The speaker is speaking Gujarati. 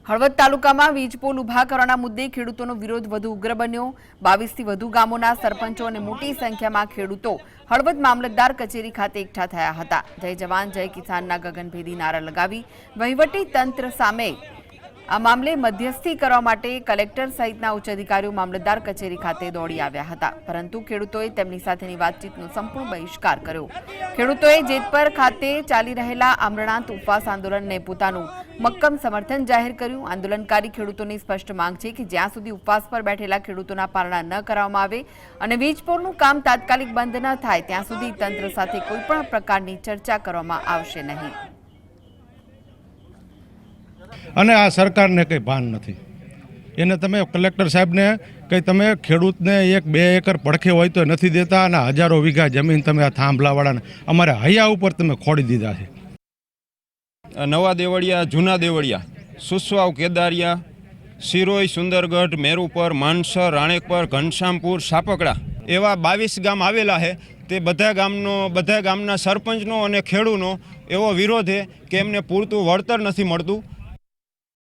હળવદ તાલુકામાં વીજ પોલ ઉભા કરવાના મુદ્દે ખેડૂતોનો વિરોધ વધુ ઉગ્ર બન્યો। 22 થી વધુ ગામોના સરપંચો અને મોટી સંખ્યામાં ખેડૂતો હળવદ મામલતદાર કચેરી ખાતે એકઠા થયા હતા। જય જવાન જય કિસાનના ગગનભેદી નારા લગાવી વહીવટી તંત્ર સામે આ મામલે મધ્યસ્થી કરવા માટે કલેક્ટર સહિતના ઉચ્ચ અધિકારીઓ મામલતદાર કચેરી ખાતે દોડી આવ્યા હતા, પરંતુ ખેડૂતોએ તેમની સાથેની વાતચીતનો સંપૂર્ણ બહિષ્કાર કર્યો। ખેડૂતોએ જેતપર ખાતે ચાલી રહેલા અમરનાથ ઉપવાસ આંદોલનને પોતાનું મક્કમ સમર્થન જાહેર કર્યું। આંદોલનકારી ખેડૂતોની સ્પષ્ટ માંગ છે કે જ્યાં સુધી ઉપવાસ પર બેઠેલા ખેડૂતોના પારણા ન કરવામાં આવે અને વીજ પોલનું કામ તાત્કાલિક બંધ ન થાય ત્યાં સુધી તંત્ર સાથે કોઈપણ પ્રકારની ચર્ચા કરવામાં આવશે નહીં। અને આ સરકારને કંઈ ભાન નથી। એને તમે કલેક્ટર સાહેબને કંઈ તમે ખેડૂતને 1-2 એકર પડખે હોય તો નથી દેતા, અને હજારો વીઘા જમીન તમે આ થાંભલાવાળાને અમારે હૈયા ઉપર તમે ખોડી દીધા છે। નવા દેવળિયા, જૂના દેવળિયા, સુસવાવ, કેદારિયા, સિરોઈ, સુંદરગઢ, મેરુપર, માનસર, રાણેકપર, ઘનશ્યામપુર, સાપકડા એવા 22 ગામ આવેલા છે। તે બધા ગામના સરપંચનો અને ખેડૂતનો એવો વિરોધ છે કે એમને પૂરતું વળતર નથી મળતું।